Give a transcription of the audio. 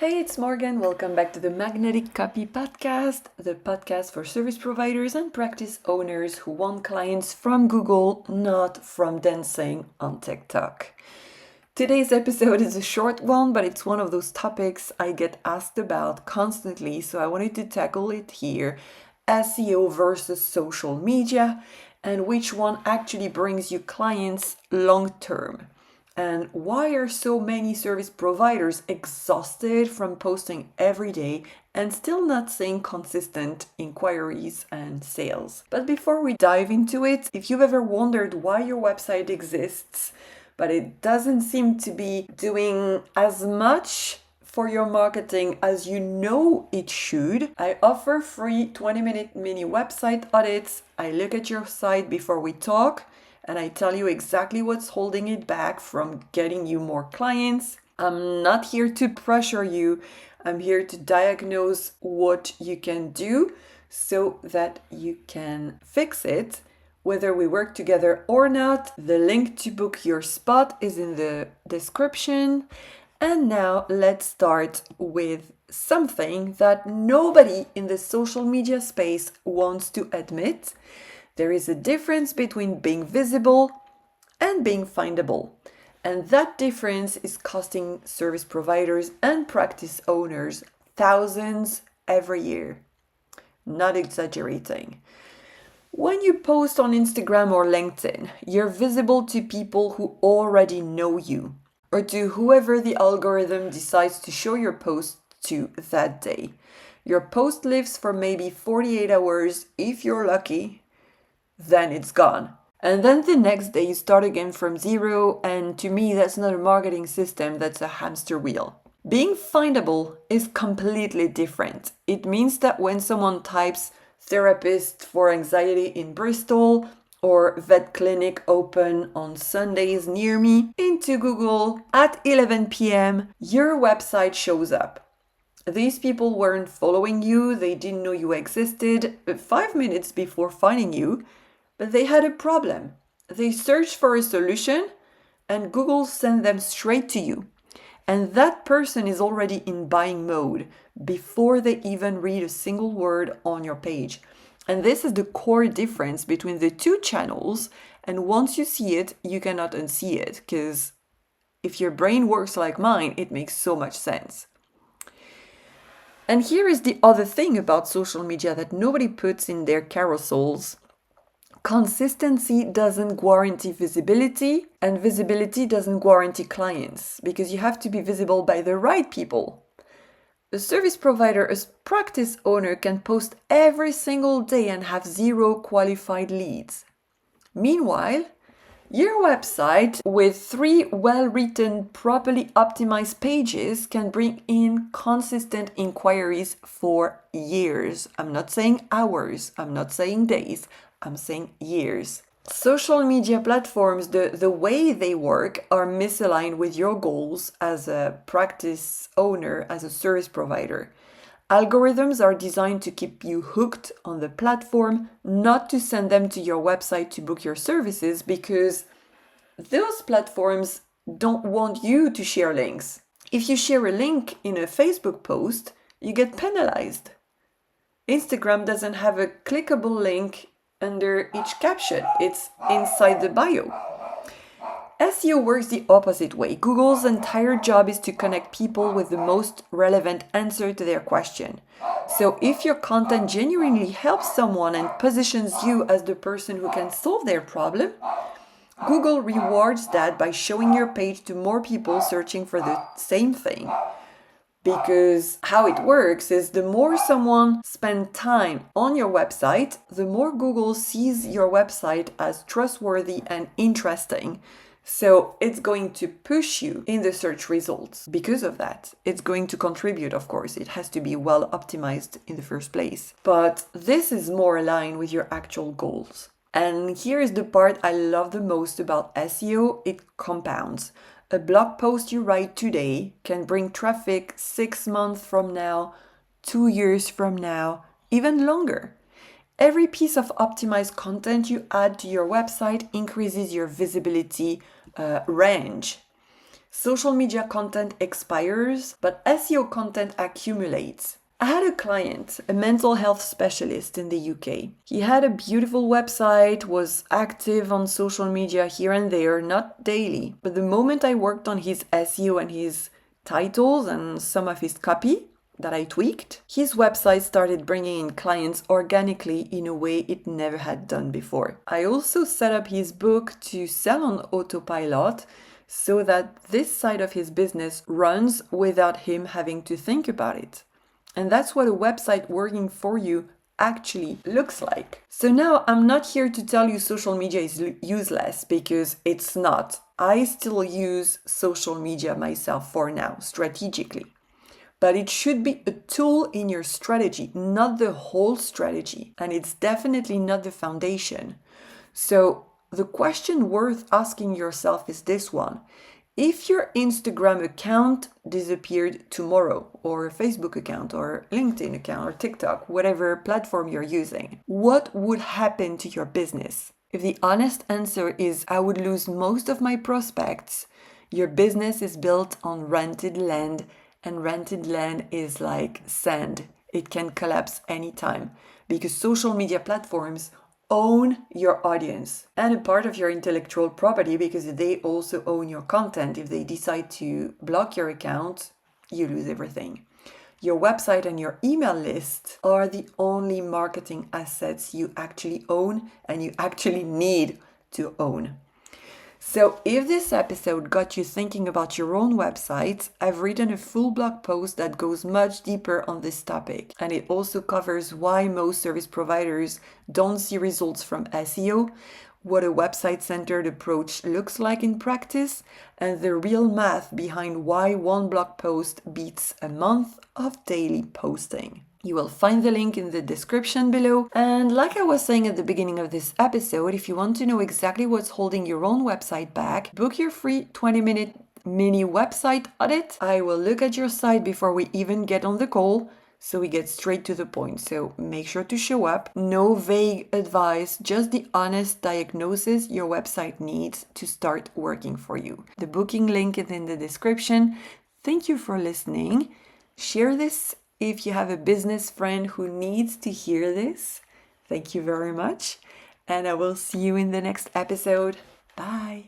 Hey, it's Morgane. Welcome back to the Magnetic Copy Podcast, the podcast for service providers and practice owners who want clients from Google, not from dancing on TikTok. Today's episode is a short one, but it's one of those topics I get asked about constantly, so I wanted to tackle it here. SEO versus social media, and which one actually brings you clients long term. And why are so many service providers exhausted from posting every day and still not seeing consistent inquiries and sales? But before we dive into it, if you've ever wondered why your website exists, but it doesn't seem to be doing as much for your marketing as you know it should, I offer free 20-minute mini website audits. I look at your site before we talk, and I tell you exactly what's holding it back from getting you more clients. I'm not here to pressure you. I'm here to diagnose what you can do so that you can fix it, whether we work together or not. The link to book your spot is in the description. And now let's start with something that nobody in the social media space wants to admit. There is a difference between being visible and being findable. And that difference is costing service providers and practice owners thousands every year. Not exaggerating. When you post on Instagram or LinkedIn, you're visible to people who already know you, or to whoever the algorithm decides to show your post to that day. Your post lives for maybe 48 hours if you're lucky, then it's gone. And then the next day you start again from zero, and to me that's not a marketing system, that's a hamster wheel. Being findable is completely different. It means that when someone types therapist for anxiety in Bristol or vet clinic open on Sundays near me into Google at 11 p.m., your website shows up. These people weren't following you, they didn't know you existed 5 minutes before finding you, but they had a problem. They searched for a solution and Google sent them straight to you. And that person is already in buying mode before they even read a single word on your page. And this is the core difference between the two channels. And once you see it, you cannot unsee it, because if your brain works like mine, it makes so much sense. And here is the other thing about social media that nobody puts in their carousels. Consistency doesn't guarantee visibility, and visibility doesn't guarantee clients, because you have to be visible by the right people. A service provider, a practice owner can post every single day and have 0 qualified leads. Meanwhile, your website with 3 well-written, properly optimized pages can bring in consistent inquiries for years. I'm not saying hours, I'm not saying days, I'm saying years. Social media platforms, the way they work, are misaligned with your goals as a practice owner, as a service provider. Algorithms are designed to keep you hooked on the platform, not to send them to your website to book your services, because those platforms don't want you to share links. If you share a link in a Facebook post, you get penalized. Instagram doesn't have a clickable link under each caption, it's inside the bio. SEO works the opposite way. Google's entire job is to connect people with the most relevant answer to their question. So if your content genuinely helps someone and positions you as the person who can solve their problem, Google rewards that by showing your page to more people searching for the same thing. Because how it works is the more someone spends time on your website, the more Google sees your website as trustworthy and interesting. So it's going to push you in the search results because of that. It's going to contribute, of course. It has to be well optimized in the first place. But this is more aligned with your actual goals. And here is the part I love the most about SEO. It compounds. A blog post you write today can bring traffic 6 months from now, 2 years from now, even longer. Every piece of optimized content you add to your website increases your visibility range. Social media content expires, but SEO content accumulates. I had a client, a mental health specialist in the UK. He had a beautiful website, was active on social media here and there, not daily. But the moment I worked on his SEO and his titles and some of his copy that I tweaked, his website started bringing in clients organically in a way it never had done before. I also set up his book to sell on autopilot so that this side of his business runs without him having to think about it. And that's what a website working for you actually looks like. So now I'm not here to tell you social media is useless, because it's not. I still use social media myself for now, strategically. But it should be a tool in your strategy, not the whole strategy. And it's definitely not the foundation. So the question worth asking yourself is this one. If your Instagram account disappeared tomorrow, or a Facebook account, or LinkedIn account, or TikTok, whatever platform you're using, what would happen to your business? If the honest answer is, I would lose most of my prospects, your business is built on rented land, and rented land is like sand. It can collapse anytime, because social media platforms own your audience and a part of your intellectual property, because they also own your content. If they decide to block your account, you lose everything. Your website and your email list are the only marketing assets you actually own and you actually need to own. So if this episode got you thinking about your own website, I've written a full blog post that goes much deeper on this topic. And it also covers why most service providers don't see results from SEO, what a website-centered approach looks like in practice, and the real math behind why one blog post beats a month of daily posting. You will find the link in the description below. And like I was saying at the beginning of this episode, if you want to know exactly what's holding your own website back, book your free 20-minute mini website audit. I will look at your site before we even get on the call, so we get straight to the point. So make sure to show up. No vague advice, just the honest diagnosis your website needs to start working for you. The booking link is in the description. Thank you for listening. Share this if you have a business friend who needs to hear this. Thank you very much. And I will see you in the next episode. Bye.